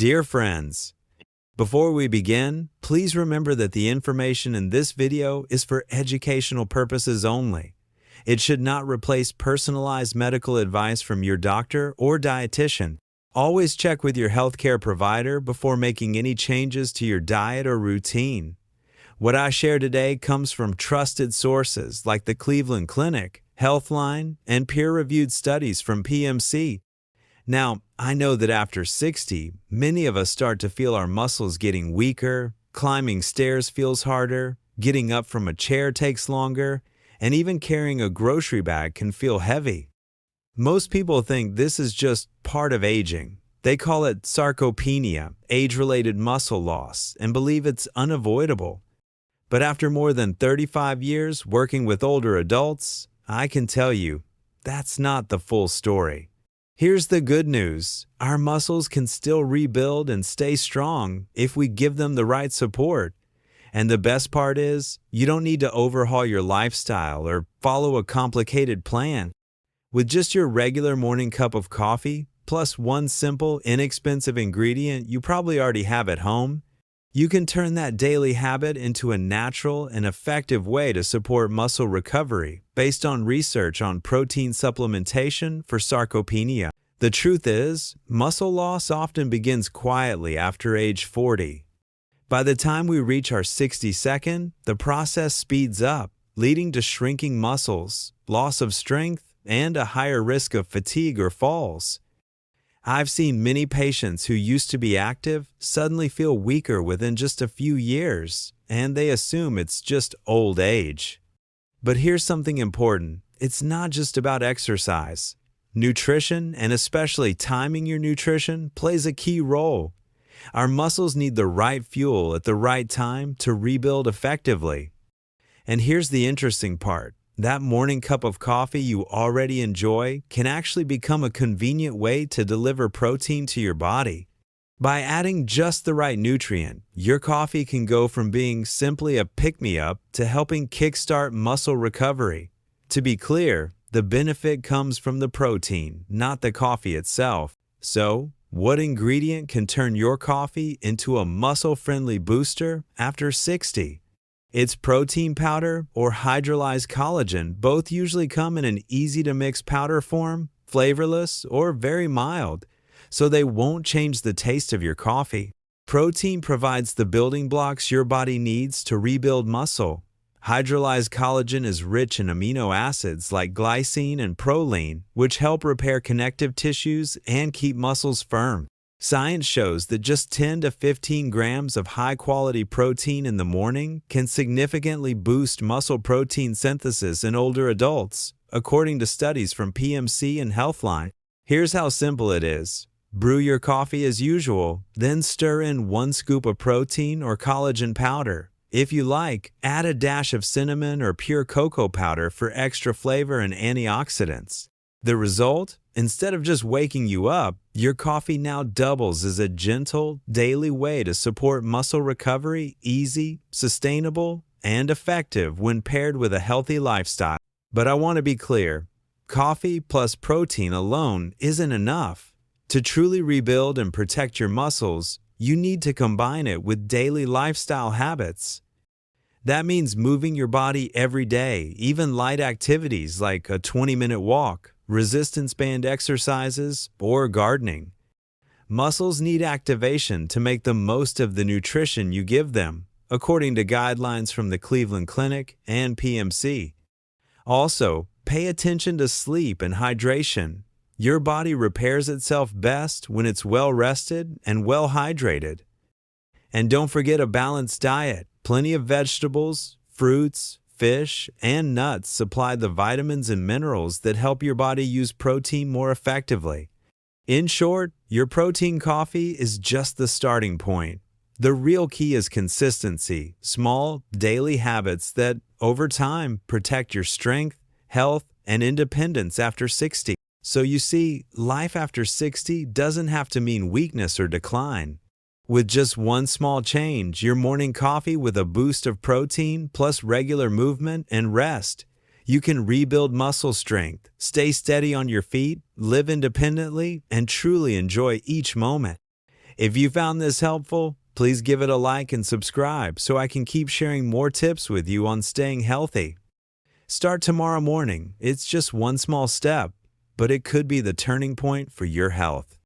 Dear friends, before we begin, please remember that the information in this video is for educational purposes only. It should not replace personalized medical advice from your doctor or dietitian. Always check with your healthcare provider before making any changes to your diet or routine. What I share today comes from trusted sources like the Cleveland Clinic, Healthline, and peer-reviewed studies from PMC. Now, I know that after 60, many of us start to feel our muscles getting weaker, climbing stairs feels harder, getting up from a chair takes longer, and even carrying a grocery bag can feel heavy. Most people think this is just part of aging. They call it sarcopenia, age-related muscle loss, and believe it's unavoidable. But after more than 35 years working with older adults, I can tell you, that's not the full story. Here's the good news. Our muscles can still rebuild and stay strong if we give them the right support. And the best part is, you don't need to overhaul your lifestyle or follow a complicated plan. With just your regular morning cup of coffee, plus one simple, inexpensive ingredient you probably already have at home, you can turn that daily habit into a natural and effective way to support muscle recovery based on research on protein supplementation for sarcopenia. The truth is, muscle loss often begins quietly after age 40. By the time we reach our 62nd, the process speeds up, leading to shrinking muscles, loss of strength, and a higher risk of fatigue or falls. I've seen many patients who used to be active suddenly feel weaker within just a few years, and they assume it's just old age. But here's something important. It's not just about exercise. Nutrition, and especially timing your nutrition, plays a key role. Our muscles need the right fuel at the right time to rebuild effectively. And here's the interesting part. That morning cup of coffee you already enjoy can actually become a convenient way to deliver protein to your body. By adding just the right nutrient, your coffee can go from being simply a pick-me-up to helping kickstart muscle recovery. To be clear, the benefit comes from the protein, not the coffee itself. So, what ingredient can turn your coffee into a muscle-friendly booster after 60? It's protein powder or hydrolyzed collagen. Both usually come in an easy-to-mix powder form, flavorless, or very mild, so they won't change the taste of your coffee. Protein provides the building blocks your body needs to rebuild muscle. Hydrolyzed collagen is rich in amino acids like glycine and proline, which help repair connective tissues and keep muscles firm. Science shows that just 10 to 15 grams of high-quality protein in the morning can significantly boost muscle protein synthesis in older adults, according to studies from PMC and Healthline. Here's how simple it is. Brew your coffee as usual, then stir in 1 scoop of protein or collagen powder. If you like, add a dash of cinnamon or pure cocoa powder for extra flavor and antioxidants. The result? Instead of just waking you up, your coffee now doubles as a gentle, daily way to support muscle recovery, easy, sustainable, and effective when paired with a healthy lifestyle. But I want to be clear, coffee plus protein alone isn't enough. To truly rebuild and protect your muscles, you need to combine it with daily lifestyle habits. That means moving your body every day, even light activities like a 20-minute walk, resistance band exercises, or gardening. Muscles need activation to make the most of the nutrition you give them, according to guidelines from the Cleveland Clinic and PMC. Also, pay attention to sleep and hydration. Your body repairs itself best when it's well rested and well hydrated. And don't forget a balanced diet. Plenty of vegetables, fruits, fish, and nuts supply the vitamins and minerals that help your body use protein more effectively. In short, your protein coffee is just the starting point. The real key is consistency, small, daily habits that, over time, protect your strength, health, and independence after 60. So you see, life after 60 doesn't have to mean weakness or decline. With just one small change, your morning coffee with a boost of protein plus regular movement and rest, you can rebuild muscle strength, stay steady on your feet, live independently, and truly enjoy each moment. If you found this helpful, please give it a like and subscribe so I can keep sharing more tips with you on staying healthy. Start tomorrow morning. It's just one small step, but it could be the turning point for your health.